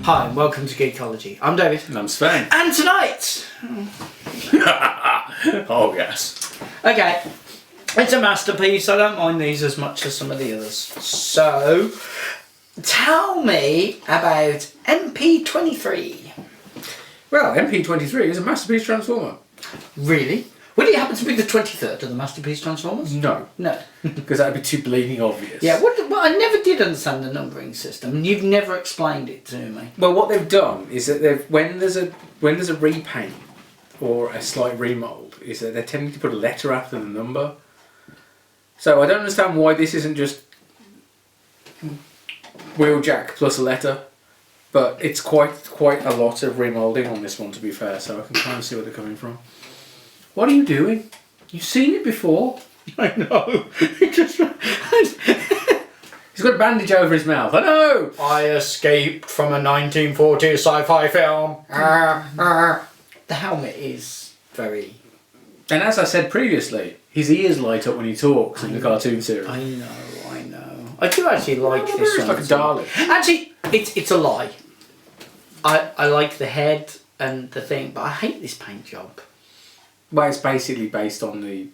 Hi and welcome to Geekology. I'm David. And I'm Sven. And tonight... Oh yes. Okay, it's a masterpiece. I don't mind these as much as some of the others. So, tell me about MP23. Well, MP23 is a masterpiece transformer. Really? Would it happen to be the 23rd of the masterpiece transformers? No. No. Because that would be too bleeding obvious. Yeah, well, I never did understand the numbering system. You've never explained it to me. Well, what they've done is that when there's a repaint or a slight remold, is that they're tending to put a letter after the number. So I don't understand why this isn't just wheeljack plus a letter, but it's quite a lot of remoulding on this one, to be fair. So I can kind of see where they're coming from. What are you doing? You've seen it before. I know. He's got a bandage over his mouth. I know. I escaped from a 1940s sci-fi film. The helmet is very... And as I said previously, his ears light up when he talks in the cartoon series. I know. I do actually like this one. It's like a Dalek. Actually, it's a lie. I like the head and the thing, but I hate this paint job. Well, it's basically based on the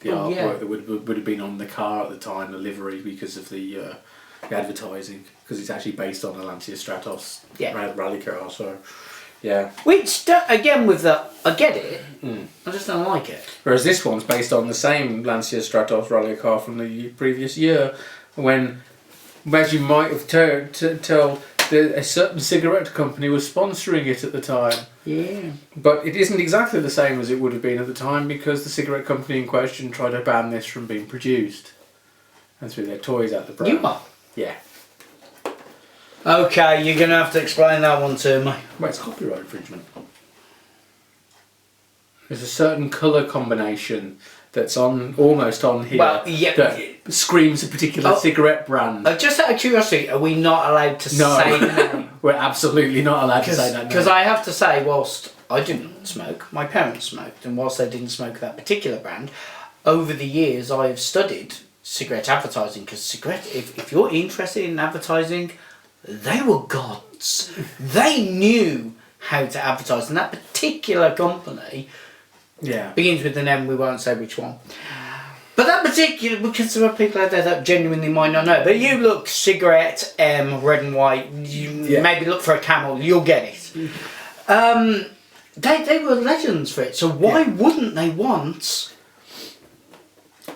artwork yeah. that would have been on the car at the time, the livery, because of the advertising. Because it's actually based on the Lancia Stratos rally car. So, yeah. Which again with the I get it. I just don't like it. Whereas this one's based on the same Lancia Stratos rally car from the previous year, when, as you might have told, a certain cigarette company was sponsoring it at the time. Yeah. But it isn't exactly the same as it would have been at the time, because the cigarette company in question tried to ban this from being produced and threw their toys out the brand. You are? Yeah. Okay, you're going to have to explain that one to me. Well, it's copyright infringement. There's a certain colour combination that's almost on here that screams a particular cigarette brand. Just out of curiosity, are we not allowed to say the name? We're absolutely not allowed to say that name. Because I have to say, whilst I didn't smoke, my parents smoked, and whilst they didn't smoke that particular brand, over the years I have studied cigarette advertising, because if you're interested in advertising, they were gods. They knew how to advertise, and that particular company begins with an M, we won't say which one. But that particular, because there are people out there that genuinely might not know, but you look cigarette M, red and white, you maybe look for a camel, you'll get it. They were legends for it, so why wouldn't they want...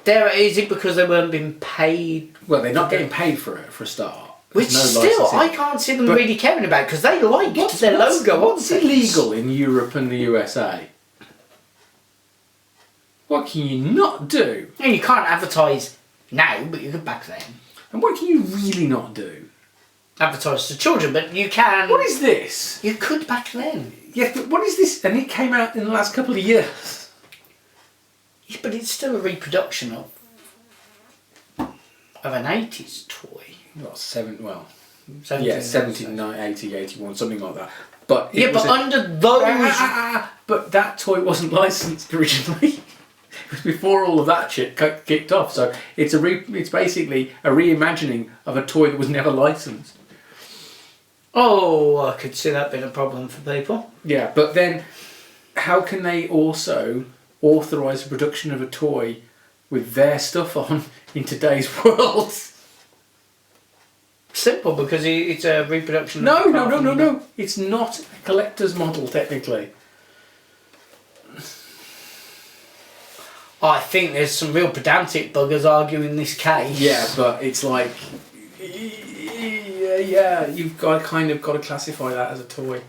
Is it because they weren't being paid? Well, they're not getting paid for it, for a start. Which still, I can't see them really caring about, because they liked their logo. What's illegal in Europe and the USA? What can you not do? And you can't advertise now, but you could back then. And what can you really not do? Advertise to children, but you can... What is this? You could back then. Yeah, but what is this? And it came out in the last couple of years. Yeah, but it's still a reproduction of an 80s toy. Well, 79, 80, 81, something like that. But but under those... But that toy wasn't licensed originally. It was before all of that shit kicked off. So it's basically a reimagining of a toy that was never licensed. Oh, I could see that being a problem for people. Yeah, but then how can they also authorise the production of a toy with their stuff on in today's world? Simple, because it's a reproduction. No. It's not a collector's model, technically. I think there's some real pedantic buggers arguing this case. Yeah, but it's like... Yeah, you've got to classify that as a toy.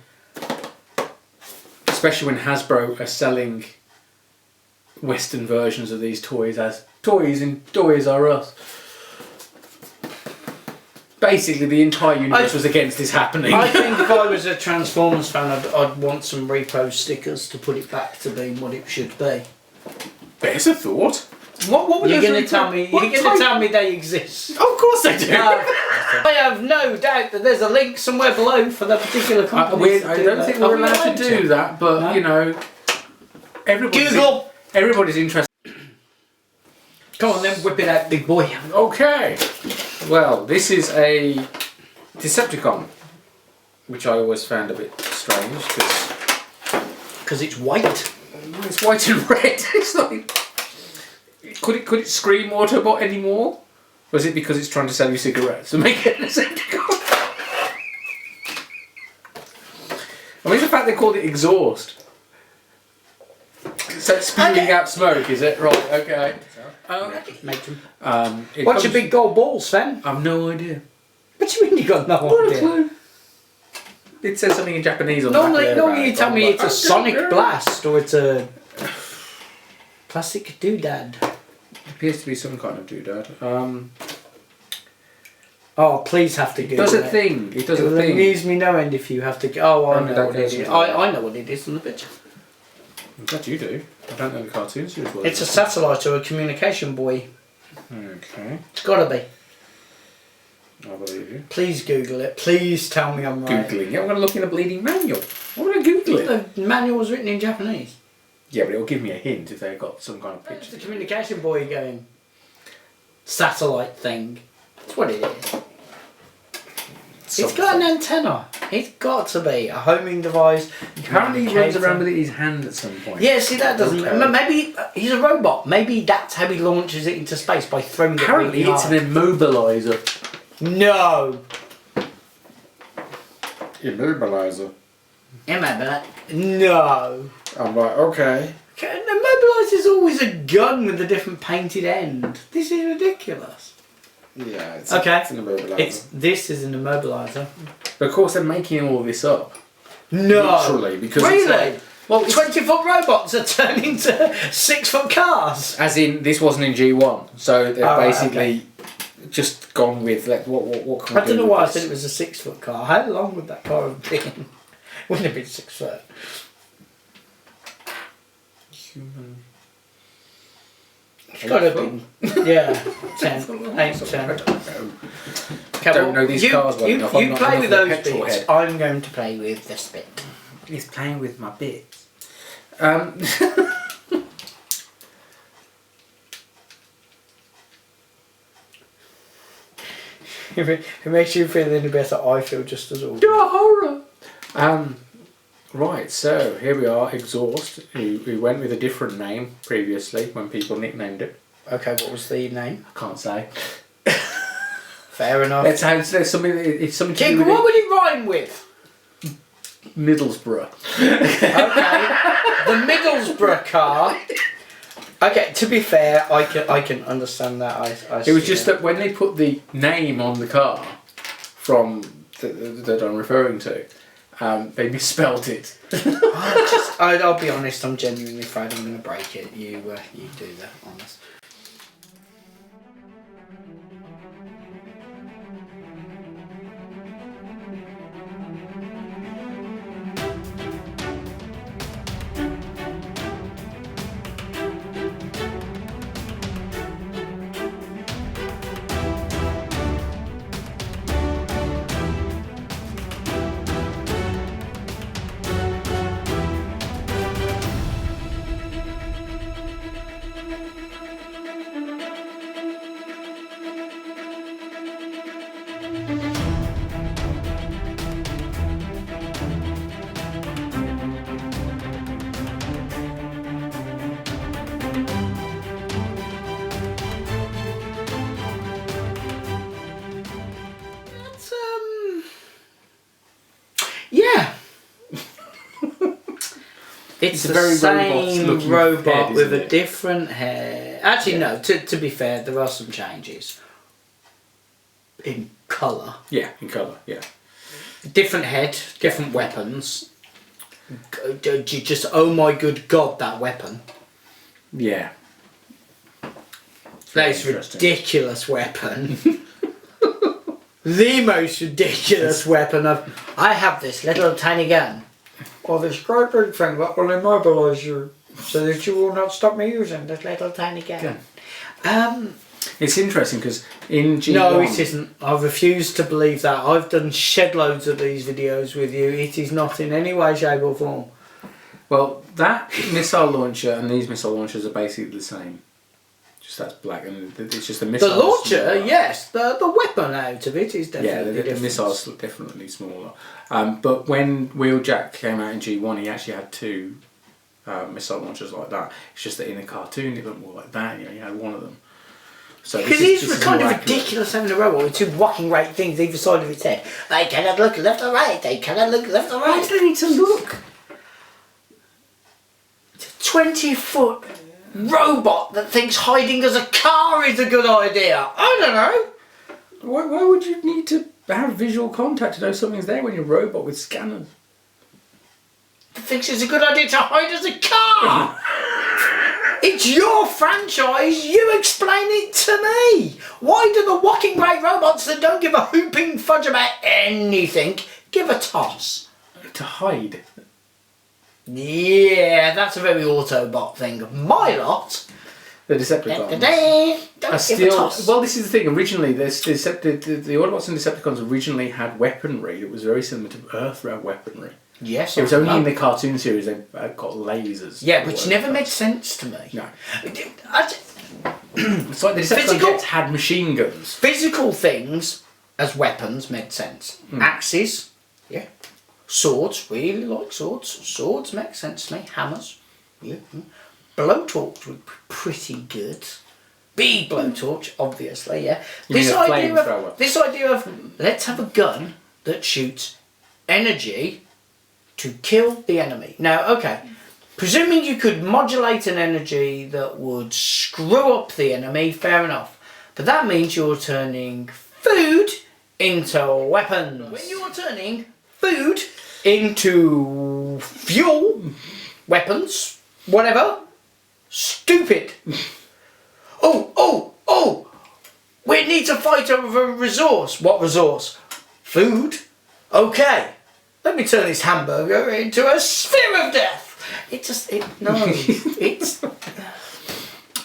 Especially when Hasbro are selling Western versions of these toys as toys in Toys R Us. Basically, the entire universe was against this happening. I think if I was a Transformers fan, I'd want some repro stickers to put it back to being what it should be. There's a thought. What were you're going to tell me? You're going to tell me they exist? Of course they do. I have no doubt that there's a link somewhere below for that particular company. I don't think we're allowed to do that, but you know, everybody's interested. Come on then, whip it out, big boy. Okay. Well, this is a Decepticon. which I always found a bit strange Because it's white. it's white and red. It's like, could it scream Autobot anymore? Or is it because it's trying to sell you cigarettes and make it a Decepticon? I mean, the fact they called it exhaust. So it's spewing out smoke, is it? Right, okay. Make them. It What's comes- your big gold ball, Sven? I've no idea. What do you mean you got no Not a idea? clue. It says something in Japanese on the back there Normally about you it, tell but me I'm it's a like, sonic okay. blast or it's a plastic doodad. Appears to be some kind of doodad. Oh, please have to It Google does a thing. It does a It thing. amused me no end if you have to. Oh, I Only know that what it goes is. into I know what it is on the picture. I'm glad you do. I don't know the cartoon series well. It's a satellite or a communication buoy. Okay, It's gotta be. I believe you. Please Google it. Please tell me I'm right. Googling it. I'm going to look in a bleeding manual. Why would I Google it? The manual was written in Japanese. Yeah, but it'll give me a hint if they've got some kind of It's picture. the communication buoy going. Satellite thing. That's what it is. It's got an antenna. It's got to be a homing device. Apparently he runs around with it in his hand at some point. Yeah, see that doesn't. Okay. Maybe he's a robot. Maybe that's how he launches it into space by throwing Apparently it really it's hard. an immobilizer. No. Immobilizer. No. I'm like, okay. An immobilizer is always a gun with a different painted end. This is ridiculous. Yeah, it's, Okay. it's an immobilizer. This is an immobilizer. But of course they're making all this up. No. Literally, because really? it's like, well, it's, 20-foot robots are turned into 6-foot cars. as in this wasn't in G1, so they've Oh, right, basically just gone with like what can we I don't do know with why I this? said it was a 6-foot car. How long would that car have been? Wouldn't have been 6 foot. Human. It's got to be. Yeah, 10, 8, 10. I don't know. Okay, Don't know these cars well enough. I'm You not play enough with of a those petrol bits. head. I'm going to play with this bit. He's playing with my bits. If it makes you feel any better, I feel just as awful. horror. Right, so here we are, Exhaust. We went with a different name previously when people nicknamed it. Okay, what was the name? I can't say. Fair enough. There's something. It's something to King, do with what would it rhyme with? Middlesbrough. Okay, the Middlesbrough car. Okay, to be fair, I can understand that. I It was see just that when they put the name on the car from that I'm referring to, they misspelled it. I'll be honest. I'm genuinely afraid I'm going to break it. You do that, honest. Yeah. It's a the very same robot-looking robot head, with isn't a it? different hair. Actually, no. To be fair, there are some changes in colour. Yeah, in colour. Yeah. Different head, different weapons. Just oh my good god, that weapon! Yeah. That is Interesting. ridiculous weapon. The most ridiculous weapon of. I have this little tiny gun. Or this great big thing that will immobilise you, so that you will not stop me using this little tiny gun. It's interesting because in G1... No, it isn't. I refuse to believe that. I've done shed loads of these videos with you. It is not in any way, shape or form. Well, that missile launcher and these missile launchers are basically the same. Just that's black, and it's just the The missiles. launcher, yes. The weapon out of it is Yeah, definitely the missiles look definitely smaller. But when Wheeljack came out in G1, he actually had 2 missile launchers like that. It's just that in the cartoon it looked more like that. You know, he had one of them. So because it's kind of ridiculous having a robot with 2 walking right things either side of its head. They cannot look left or right. They cannot look left or Why right. do they need to look? 20-foot robot that thinks hiding as a car is a good idea. I don't know. Why would you need to have visual contact to know something's there when you're a robot with scanners? Thinks it's a good idea to hide as a car. It's your franchise. You explain it to me. Why do the walking right robots that don't give a hooping fudge about anything give a toss? To hide. Yeah, that's a very Autobot thing. My lot. The Decepticons. Don't give a toss. Well, this is the thing. Originally, the Autobots and Decepticons originally had weaponry that was very similar to Earth weaponry. Yes, It was only in the cartoon series they got lasers. Yeah, which never made sense to me. No. I It's like the Decepticon jets had machine guns. Physical things as weapons made sense. Axes, yeah. Swords, really like swords. Swords make sense to me. Hammers, yeah. Blowtorch would be pretty good. Big blowtorch, obviously, yeah. You mean a flamethrower? This idea of let's have a gun that shoots energy to kill the enemy. Now, okay, presuming you could modulate an energy that would screw up the enemy, fair enough. But that means you're turning food into weapons. When you're turning food into fuel, weapons, whatever, stupid. Oh, we need to fight over a resource. What resource? Food? Okay. Let me turn this hamburger into a sphere of death. It's...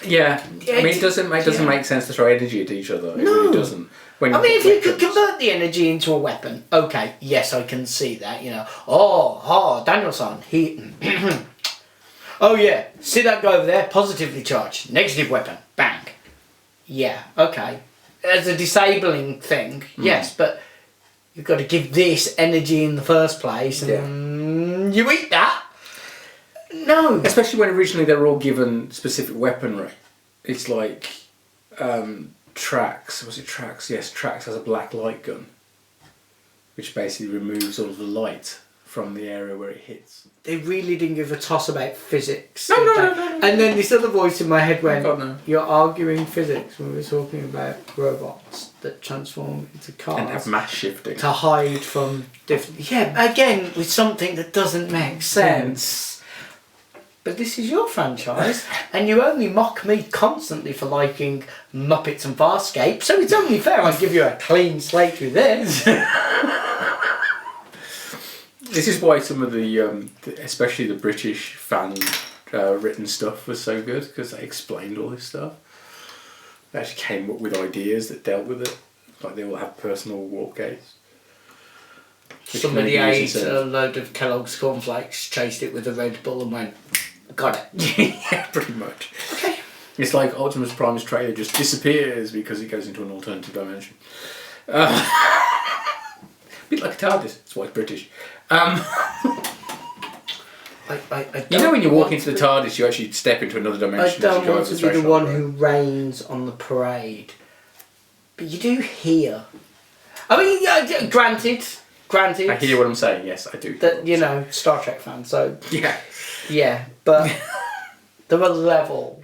Yeah, I mean, it doesn't make sense to throw energy at each other. It really doesn't. If you could convert the energy into a weapon, okay, yes, I can see that, you know. Daniel-san, he... oh yeah, see that guy over there? Positively charged. Negative weapon. Bang. Yeah, okay. As a disabling thing, yes, but you've got to give this energy in the first place, and you eat that. No. Especially when originally they were all given specific weaponry. It's like Trax. Was it Trax? Yes, Trax has a black light gun, which basically removes all of the light from the area where it hits. They really didn't give a toss about physics. No. And then this other voice in my head went, God, no. You're arguing physics when we're talking about robots that transform into cars. And have mass shifting. To hide from different... Yeah, again, with something that doesn't make sense. But this is your franchise, and you only mock me constantly for liking Muppets and Farscape, so it's only fair I give you a clean slate through this. This is why some of the, especially the British fan written stuff was so good, because they explained all this stuff. They actually came up with ideas that dealt with it. Like they all have personal walkgates. Somebody ate a load of Kellogg's cornflakes, chased it with a Red Bull and went, got it. Yeah, pretty much. Okay. It's like Optimus Prime's trailer just disappears because it goes into an alternative dimension. A bit like a TARDIS, that's why it's British. You know when you walk into the TARDIS, you actually step into another dimension. I don't want to be the one who rains on the parade. But you do hear. I mean, yeah, granted. I hear what I'm saying, yes, I do. That, you know, Star Trek fan, so... Yeah. Yeah, but there are levels.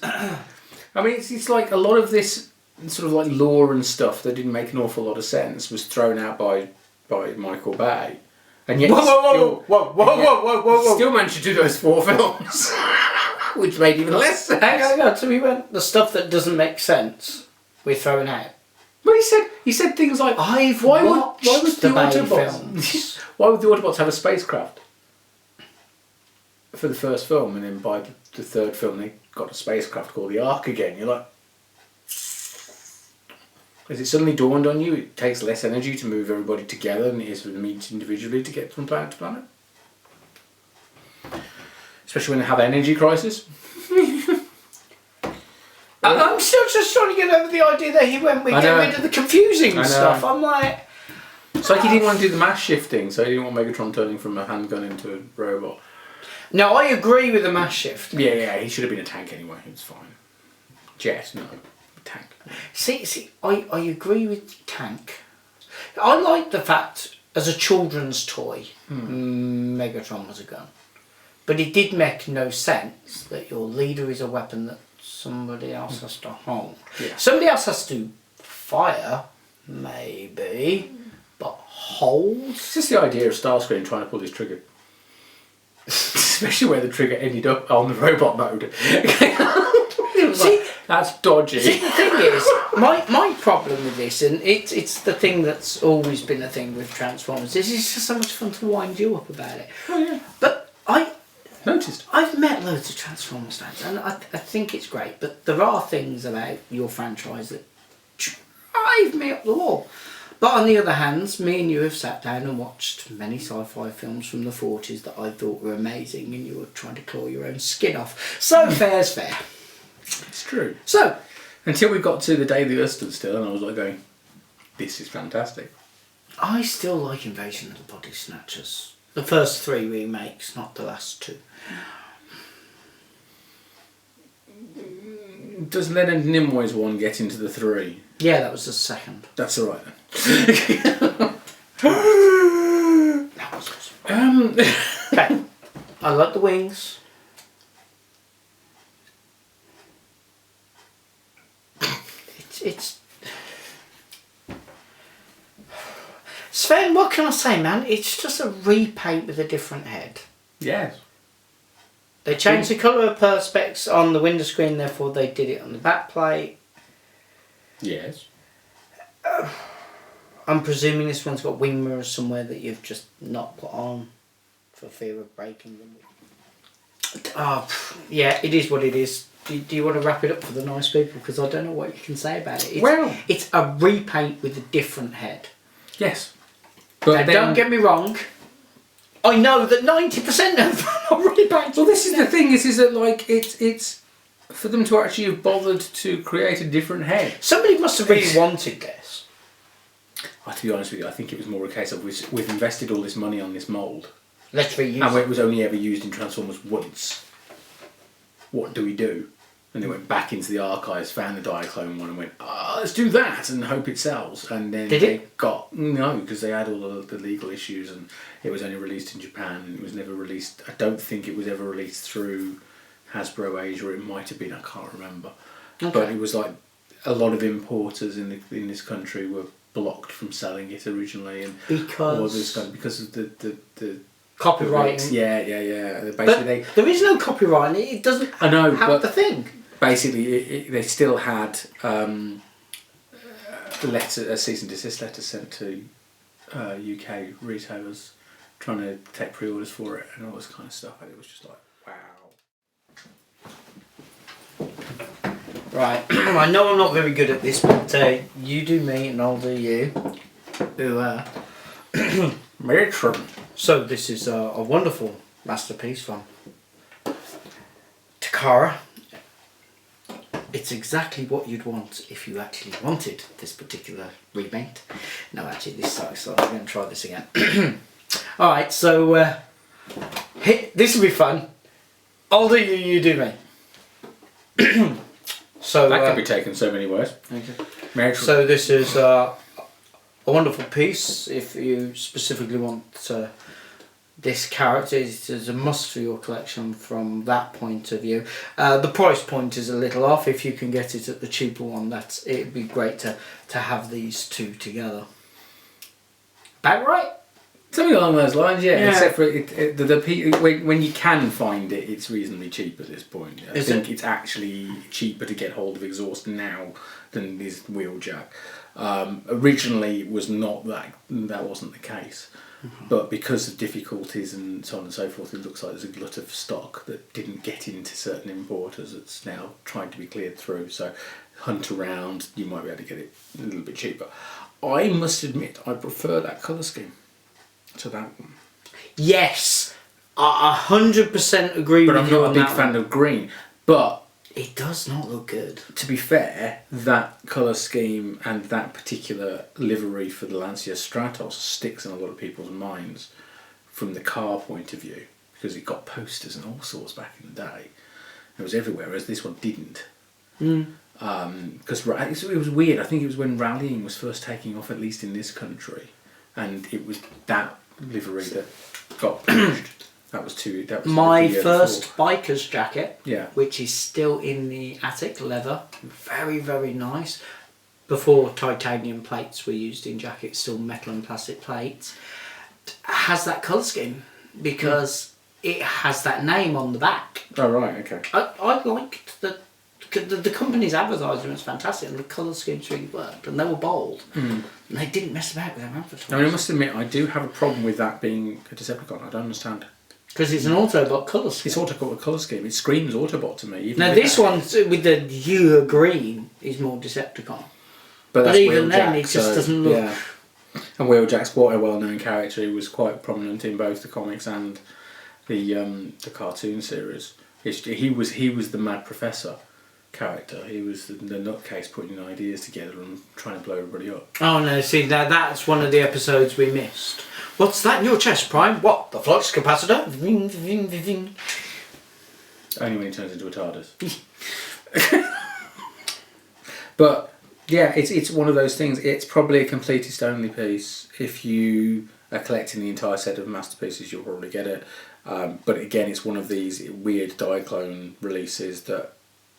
I mean, it's like a lot of this sort of like lore and stuff that didn't make an awful lot of sense was thrown out by Michael Bay. And yet Whoa. still managed to do those 4 films. Which made even less sense. Hang on, so we went, the stuff that doesn't make sense, we're throwing out. Well, he said things like, why would the Autobots why would the Autobots have a spacecraft for the first film, and then by the third film they got a spacecraft called the Ark again? You're like, has it suddenly dawned on you it takes less energy to move everybody together than it is for them each individually to get from planet to planet? Especially when they have an energy crisis. I'm still just trying to get over the idea that he went with get rid of the confusing stuff. I'm like... It's like he didn't want to do the mass shifting, so he didn't want Megatron turning from a handgun into a robot. No, I agree with the mass shift. Yeah, he should have been a tank anyway. It's fine. Jet, no. Tank. See, I agree with tank. I like the fact, as a children's toy, Megatron was a gun. But it did make no sense that your leader is a weapon that somebody else has to hold. Yeah. Somebody else has to fire, maybe, but hold? It's just the idea of Starscream trying to pull his trigger. Especially where the trigger ended up on the robot mode. See, that's dodgy. See, the thing is, my problem with this, and it's the thing that's always been a thing with Transformers, is it's just so much fun to wind you up about it. Oh, yeah. But I've met loads of Transformers fans, and I think it's great, but there are things about your franchise that drive me up the wall. But on the other hand, me and you have sat down and watched many sci-fi films from the 40s that I thought were amazing, and you were trying to claw your own skin off. So fair's fair. It's true. So, until we got to The Day the Earth Stood Still, and I was like going, this is fantastic. I still like Invasion of the Body Snatchers. The first 3 remakes, not the last 2. Does Leonard Nimoy's one get into the 3? Yeah, that was the second. That's alright then. That was awesome. Okay. I like the wings. It's Sven, what can I say, man? It's just a repaint with a different head. Yes. They changed the colour of perspex on the window screen, therefore they did it on the back plate. Yes. I'm presuming this one's got wing mirrors somewhere that you've just not put on for fear of breaking them. Yeah, it is what it is. Do you want to wrap it up for the nice people? Because I don't know what you can say about it. It's a repaint with a different head. Yes. But now, don't get me wrong. I know that 90% of them are repaints. Well, this is the thing. Is that like it's for them to actually have bothered to create a different head. Somebody must have really wanted this. To be honest with you, I think it was more a case of we've invested all this money on this mould. Let's reuse and it. it was only ever used in Transformers once. What do we do? And they went back into the archives, found the Diaclone one, and went, let's do that and hope it sells. And then no, because they had all the legal issues, and it was only released in Japan. And it was never released. I don't think it was ever released through Hasbro Asia. It might have been. I can't remember. Okay. But it was like a lot of importers in this country were blocked from selling it originally, and because of the copyright. Yeah. Basically, there is no copyright. It doesn't. I know, have the thing. Basically, they still had a cease and desist letter sent to UK retailers trying to take pre-orders for it and all this kind of stuff, and it was just like, wow. Right, I know I'm not very good at this, but you do me and I'll do you. Matron. So this is a wonderful masterpiece from Takara. It's exactly what you'd want if you actually wanted this particular repaint. No, actually this sucks, so I'm going to try this again. Alright, so this will be fun. I'll do you, you do me. So that could be taken so many ways. Okay. So this is a wonderful piece. If you specifically want this character, it's a must for your collection from that point of view. The price point is a little off. If you can get it at the cheaper one, it'd be great to have these two together. About right? Something along those lines, yeah. Except for when you can find it, it's reasonably cheap at this point. I think it's actually cheaper to get hold of exhaust now than this Wheeljack. Originally, it was not that wasn't the case, but because of difficulties and so on and so forth, it looks like there's a glut of stock that didn't get into certain importers. It's now trying to be cleared through. So hunt around, you might be able to get it a little bit cheaper. I must admit, I prefer that colour scheme to that one. Yes, I 100% agree with you. But I'm not a big fan of green. But It does not look good. To be fair, that colour scheme and that particular livery for the Lancia Stratos sticks in a lot of people's minds from the car point of view, because it got posters and all sorts back in the day. It was everywhere, whereas this one didn't. Because it was weird. I think it was when rallying was first taking off, at least in this country, and it was that livery that got pushed. That was my first biker's jacket, Yeah. which is still in the attic, leather, very, very nice. Before titanium plates were used in jackets, still metal and plastic plates, has that colour scheme because it has that name on the back. Oh right, okay. I liked the company's advertising was fantastic, and the colour schemes really worked, and they were bold, and they didn't mess about with their advertising. I mean, I must admit, I do have a problem with that being a Decepticon. I don't understand. Because it's an Autobot colour scheme. It's Autobot colour scheme. It screams Autobot to me. Even Now this one with the hue of green is more Decepticon. But even then, it just doesn't look... Yeah. And Wheeljack's quite a well-known character. He was quite prominent in both the comics and the cartoon series. He was the Mad Professor character. He was the nutcase putting ideas together and trying to blow everybody up. Oh no, see, that's one of the episodes we missed. What's that in your chest, Prime? What? The flux capacitor? Ving, ving, ving. Only when he turns into a TARDIS. But yeah, it's one of those things. It's probably a completist only piece. If you are collecting the entire set of masterpieces, you'll probably get it. But again, it's one of these weird Diaclone releases that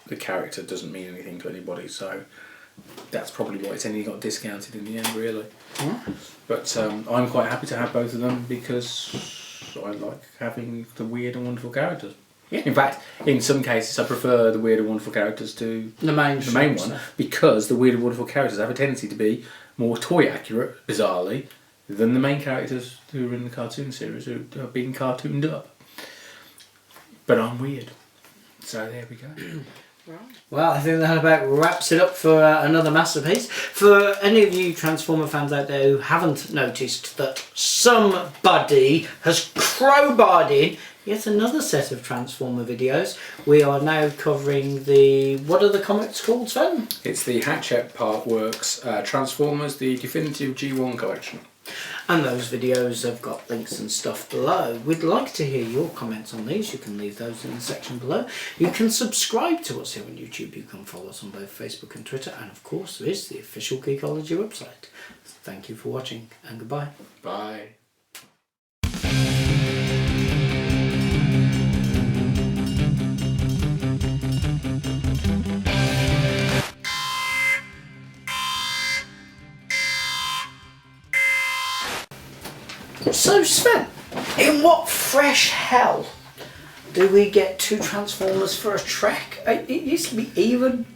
the character doesn't mean anything to anybody, so that's probably why it's only got discounted in the end, really. But I'm quite happy to have both of them because I like having the weird and wonderful characters. Yeah. In fact, in some cases, I prefer the weird and wonderful characters to the main one, because the weird and wonderful characters have a tendency to be more toy accurate, bizarrely, than the main characters who are in the cartoon series who are being cartooned up. But I'm weird, so there we go. Well, I think that about wraps it up for another masterpiece. For any of you Transformer fans out there who haven't noticed that somebody has crowbarred in yet another set of Transformer videos, we are now covering what are the comics called, Sven? It's the Hatchet Part Works Transformers, the Definitive G1 collection. And those videos have got links and stuff below. We'd like to hear your comments on these. You can leave those in the section below. You can subscribe to us here on YouTube. You can follow us on both Facebook and Twitter. And of course, there is the official Geekology website. Thank you for watching, and goodbye. Bye. So Sven, in what fresh hell do we get 2 Transformers for a trek? It used to be even.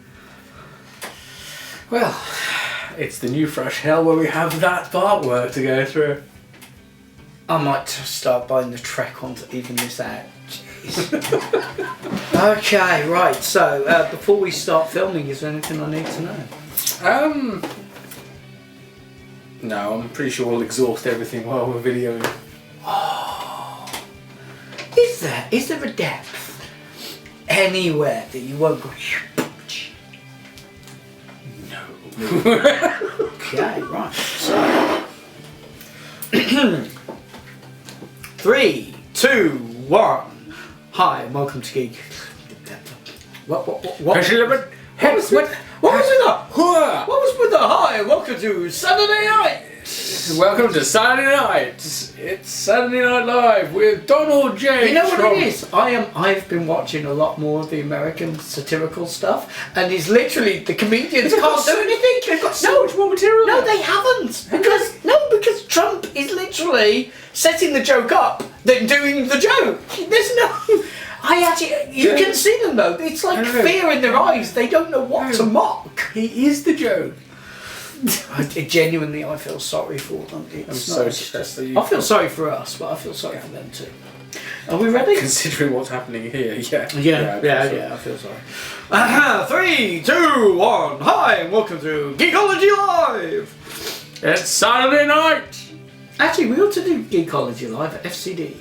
Well, it's the new fresh hell where we have that part work to go through. I might start buying the Trek on to even this out. Jeez. Okay, right, so before we start filming, is there anything I need to know? No, I'm pretty sure we'll exhaust everything while we're videoing. Oh, is there a depth anywhere that you won't go? No. Okay, right. So 3, 2, 1. Hi, and welcome to Geek. What was with the hi and welcome to Saturday night? Welcome to Saturday night. It's Saturday Night Live with Donald J. You know what Trump. it is? I've been watching a lot more of the American satirical stuff, and it's literally the comedians can't do anything. They've got so much more material. No, they haven't. Because Trump is literally setting the joke up, then doing the joke. There's no. You can see them though. It's like fear in their eyes. They don't know what to mock. He is the joke. Genuinely, I feel sorry for them. I'm so stressed that you. I feel sorry for us, but I feel sorry for them too. Are we ready? Considering what's happening here, yeah. I feel sorry. 3, 2, 1. Hi, and welcome to Geekology Live. It's Saturday night. Actually, we ought to do Geekology Live at FCD.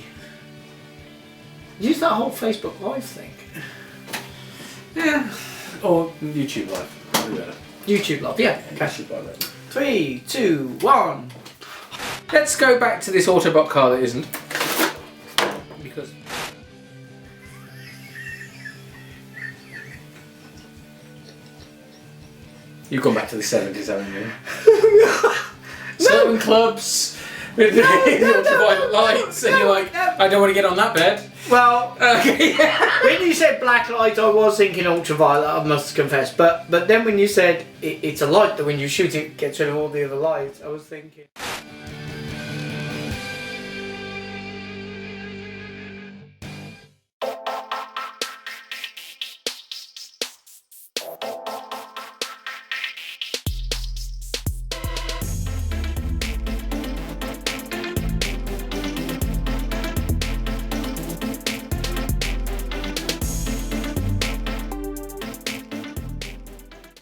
Use that whole Facebook Live thing. Yeah. Or YouTube Live. Probably better. YouTube Live, yeah. YouTube Live. 3, 2, 1. Let's go back to this Autobot car that isn't. Because... You've gone back to the 70s, haven't you? Certain clubs with ultraviolet lights, and you're like, I don't want to get on that bed. Well, Okay. when you said black light, I was thinking ultraviolet, I must confess. But then when you said it's a light that when you shoot it gets rid of all the other lights, I was thinking...